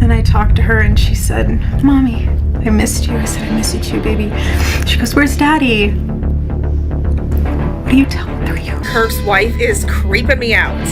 And I talked to her and she said, "Mommy, I missed you." I said, "I miss you too, baby." She goes, "Where's Daddy?" What are you telling her? Kirk's wife is creeping me out.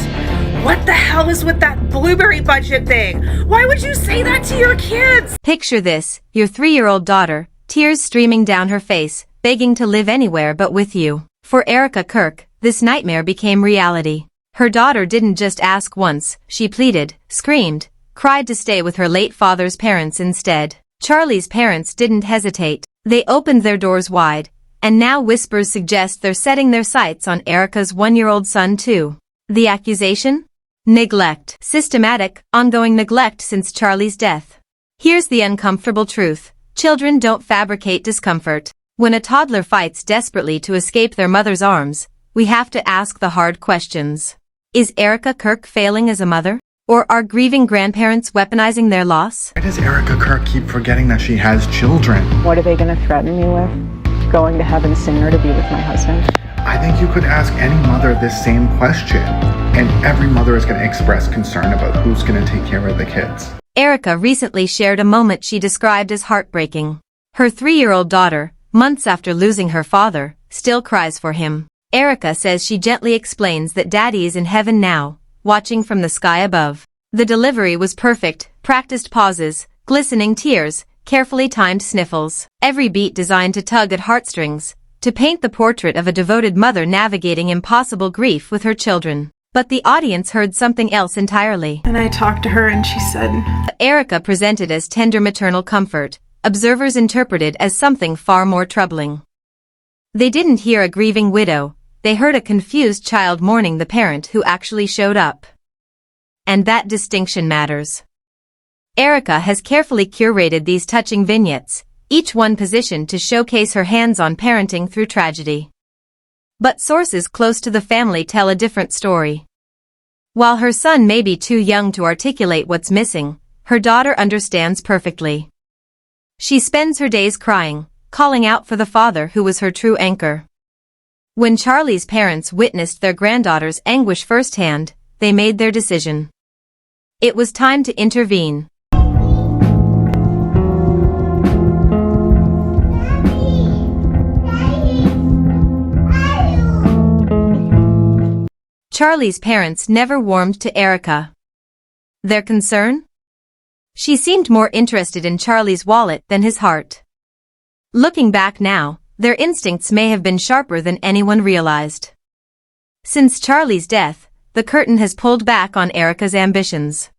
What the hell is with that blueberry budget thing? Why would you say that to your kids? Picture this, your 3-year-old daughter, tears streaming down her face, begging to live anywhere but with you. For Erika Kirk, this nightmare became reality. Her daughter didn't just ask once, she pleaded, screamed, cried to stay with her late father's parents instead. Charlie's parents didn't hesitate. They opened their doors wide, and now whispers suggest they're setting their sights on Erika's 1-year-old son too. The accusation? Neglect. Systematic, ongoing neglect since Charlie's death. Here's the uncomfortable truth. Children don't fabricate discomfort. When a toddler fights desperately to escape their mother's arms, we have to ask the hard questions. Is Erika Kirk failing as a mother? Or are grieving grandparents weaponizing their loss? Why does Erika Kirk keep forgetting that she has children? What are they going to threaten me with? Going to heaven sooner to be with my husband? I think you could ask any mother this same question, and every mother is going to express concern about who's going to take care of the kids. Erika recently shared a moment she described as heartbreaking. Her 3-year-old daughter, months after losing her father, still cries for him. Erika says she gently explains that Daddy is in heaven now, watching from the sky above. The delivery was perfect, practiced pauses, glistening tears, carefully timed sniffles. Every beat designed to tug at heartstrings, to paint the portrait of a devoted mother navigating impossible grief with her children. But the audience heard something else entirely. And I talked to her and she said, Erika presented as tender maternal comfort, observers interpreted as something far more troubling. They didn't hear a grieving widow, they heard a confused child mourning the parent who actually showed up. And that distinction matters. Erika has carefully curated these touching vignettes, each one positioned to showcase her hands-on parenting through tragedy. But sources close to the family tell a different story. While her son may be too young to articulate what's missing, her daughter understands perfectly. She spends her days crying, calling out for the father who was her true anchor. When Charlie's parents witnessed their granddaughter's anguish firsthand, they made their decision. It was time to intervene. Charlie's parents never warmed to Erika. Their concern? She seemed more interested in Charlie's wallet than his heart. Looking back now, their instincts may have been sharper than anyone realized. Since Charlie's death, the curtain has pulled back on Erika's ambitions.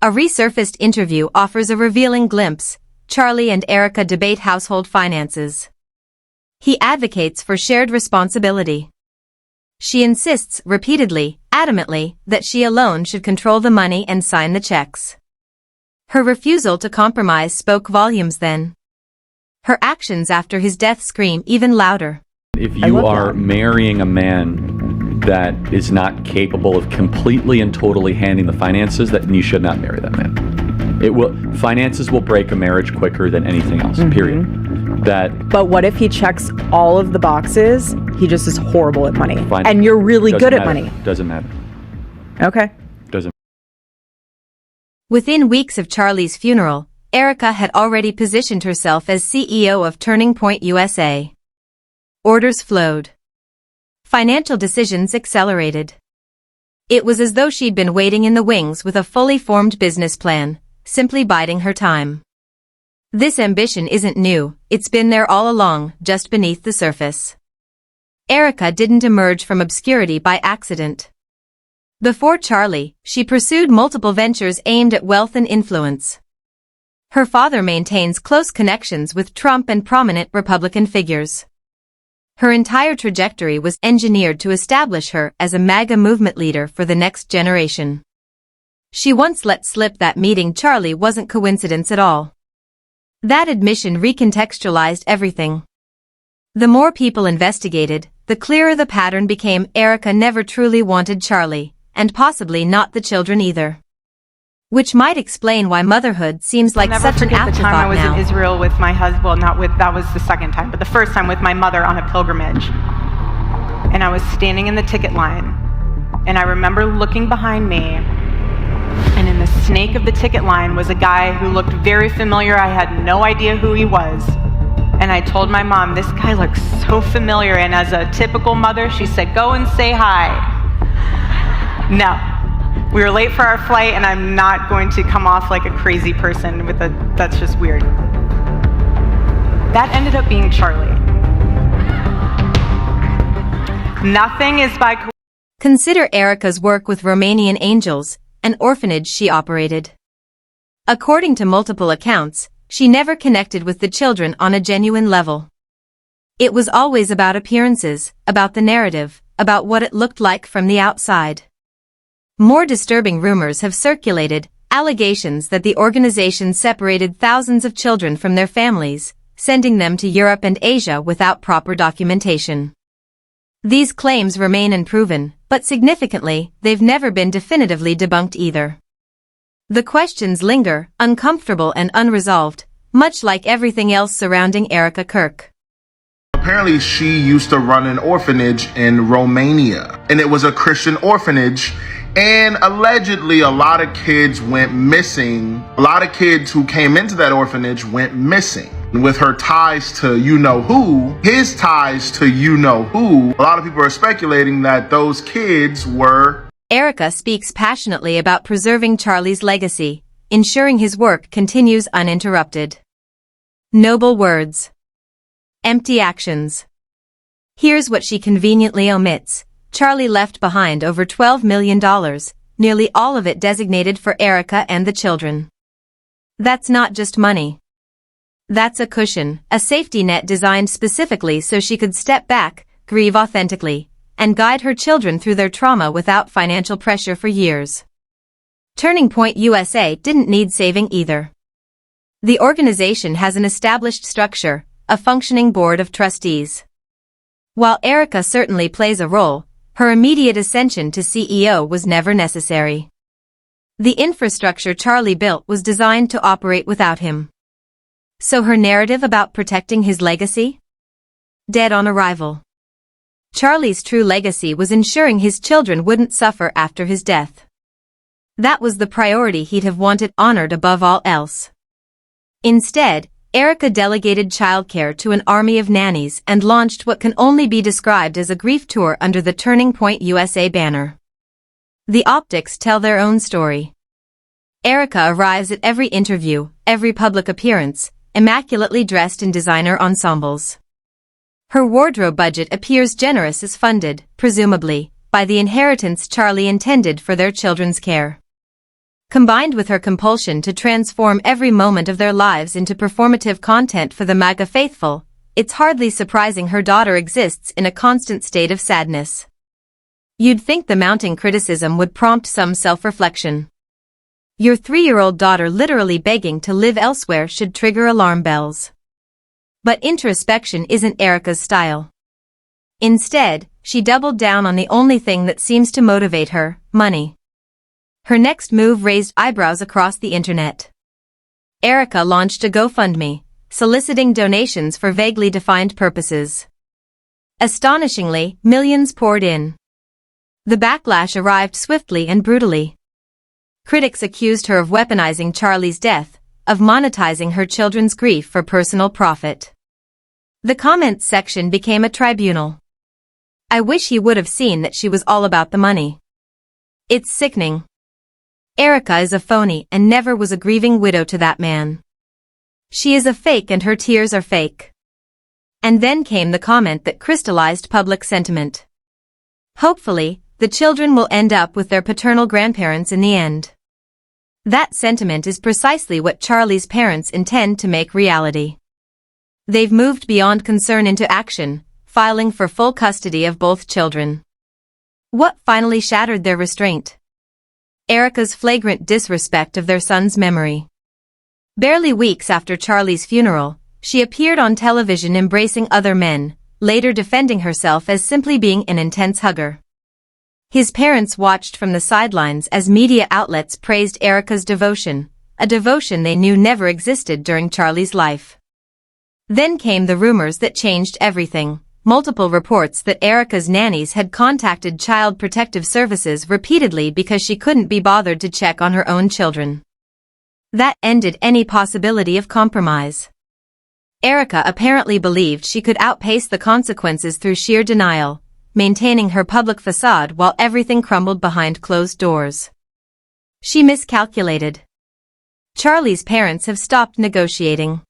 A resurfaced interview offers a revealing glimpse. Charlie and Erika debate household finances. He advocates for shared responsibility. She insists repeatedly, adamantly, that she alone should control the money and sign the checks. Her refusal to compromise spoke volumes then. Her actions after his death scream even louder. If you are marrying a man that is not capable of completely and totally handling the finances, then you should not marry that man. Finances will break a marriage quicker than anything else, period. But what if he checks all of the boxes, he just is horrible at money, Fine. and you're really good at matter. money? Doesn't matter. Okay. Doesn't. Within weeks of Charlie's funeral, Erika had already positioned herself as CEO of Turning Point USA. Orders flowed. Financial decisions accelerated. It was as though she'd been waiting in the wings with a fully formed business plan, simply biding her time. This ambition isn't new, it's been there all along, just beneath the surface. Erika didn't emerge from obscurity by accident. Before Charlie, she pursued multiple ventures aimed at wealth and influence. Her father maintains close connections with Trump and prominent Republican figures. Her entire trajectory was engineered to establish her as a MAGA movement leader for the next generation. She once let slip that meeting Charlie wasn't coincidence at all. That admission recontextualized everything. The more people investigated, the clearer the pattern became. Erika never truly wanted Charlie, and possibly not the children either. Which might explain why motherhood seems like such an afterthought now. The time I was in Israel with my husband, well, that was the second time, but the first time with my mother on a pilgrimage. And I was standing in the ticket line, and I remember looking behind me, and in the the snake of the ticket line was a guy who looked very familiar. I had no idea who he was. And I told my mom, this guy looks so familiar. And as a typical mother, she said, go and say hi. No. We were late for our flight, and I'm not going to come off like a crazy person with that's just weird. That ended up being Charlie. Nothing is by Consider Erika's work with Romanian Angels, an orphanage she operated. According to multiple accounts, she never connected with the children on a genuine level. It was always about appearances, about the narrative, about what it looked like from the outside. More disturbing rumors have circulated, allegations that the organization separated thousands of children from their families, sending them to Europe and Asia without proper documentation. These claims remain unproven, but significantly, they've never been definitively debunked either. The questions linger, uncomfortable and unresolved, much like everything else surrounding Erika Kirk. Apparently, she used to run an orphanage in Romania, and it was a Christian orphanage, and allegedly a lot of kids went missing. A lot of kids who came into that orphanage went missing. With her ties to you-know-who, his ties to you-know-who, a lot of people are speculating that those kids were... Erika speaks passionately about preserving Charlie's legacy, ensuring his work continues uninterrupted. Noble words. Empty actions. Here's what she conveniently omits. Charlie left behind over $12 million, nearly all of it designated for Erika and the children. That's not just money. That's a cushion, a safety net designed specifically so she could step back, grieve authentically, and guide her children through their trauma without financial pressure for years. Turning Point USA didn't need saving either. The organization has an established structure, a functioning board of trustees. While Erika certainly plays a role, her immediate ascension to CEO was never necessary. The infrastructure Charlie built was designed to operate without him. So her narrative about protecting his legacy? Dead on arrival. Charlie's true legacy was ensuring his children wouldn't suffer after his death. That was the priority he'd have wanted honored above all else. Instead, Erika delegated childcare to an army of nannies and launched what can only be described as a grief tour under the Turning Point USA banner. The optics tell their own story. Erika arrives at every interview, every public appearance, immaculately dressed in designer ensembles. Her wardrobe budget appears generous as funded, presumably, by the inheritance Charlie intended for their children's care. Combined with her compulsion to transform every moment of their lives into performative content for the MAGA faithful, it's hardly surprising her daughter exists in a constant state of sadness. You'd think the mounting criticism would prompt some self-reflection. Your 3-year-old daughter literally begging to live elsewhere should trigger alarm bells. But introspection isn't Erika's style. Instead, she doubled down on the only thing that seems to motivate her, money. Her next move raised eyebrows across the internet. Erika launched a GoFundMe, soliciting donations for vaguely defined purposes. Astonishingly, millions poured in. The backlash arrived swiftly and brutally. Critics accused her of weaponizing Charlie's death, of monetizing her children's grief for personal profit. The comments section became a tribunal. I wish he would have seen that she was all about the money. It's sickening. Erika is a phony and never was a grieving widow to that man. She is a fake and her tears are fake. And then came the comment that crystallized public sentiment. Hopefully, the children will end up with their paternal grandparents in the end. That sentiment is precisely what Charlie's parents intend to make reality. They've moved beyond concern into action, filing for full custody of both children. What finally shattered their restraint? Erika's flagrant disrespect of their son's memory. Barely weeks after Charlie's funeral, she appeared on television embracing other men, later defending herself as simply being an intense hugger. His parents watched from the sidelines as media outlets praised Erika's devotion, a devotion they knew never existed during Charlie's life. Then came the rumors that changed everything. multiple reports that Erika's nannies had contacted Child Protective Services repeatedly because she couldn't be bothered to check on her own children. That ended any possibility of compromise. Erika apparently believed she could outpace the consequences through sheer denial, maintaining her public facade while everything crumbled behind closed doors. She miscalculated. Charlie's parents have stopped negotiating.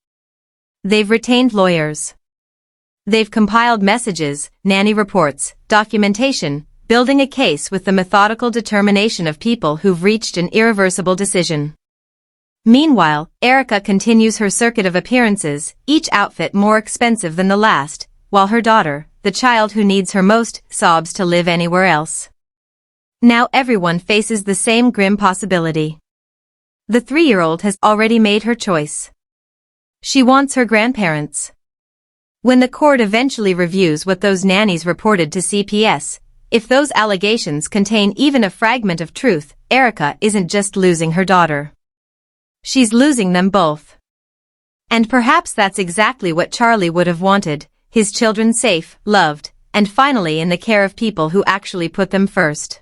They've retained lawyers. They've compiled messages, nanny reports, documentation, building a case with the methodical determination of people who've reached an irreversible decision. Meanwhile, Erika continues her circuit of appearances, each outfit more expensive than the last, while her daughter, the child who needs her most, sobs to live anywhere else. Now everyone faces the same grim possibility. The 3-year-old has already made her choice. She wants her grandparents. When the court eventually reviews what those nannies reported to CPS, if those allegations contain even a fragment of truth, Erika isn't just losing her daughter. She's losing them both. And perhaps that's exactly what Charlie would have wanted, his children safe, loved, and finally in the care of people who actually put them first.